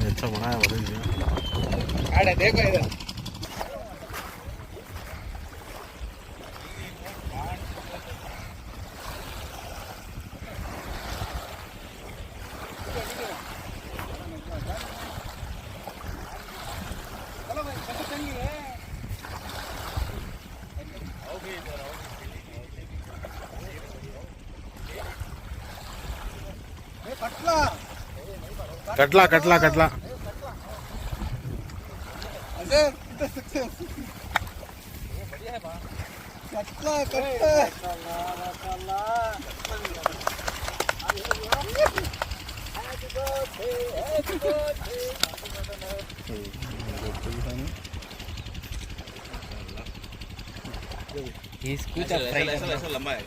अच्छा बनाया बताइए। अरे देखो इधर कटला कटला कटला इसको लंबा है।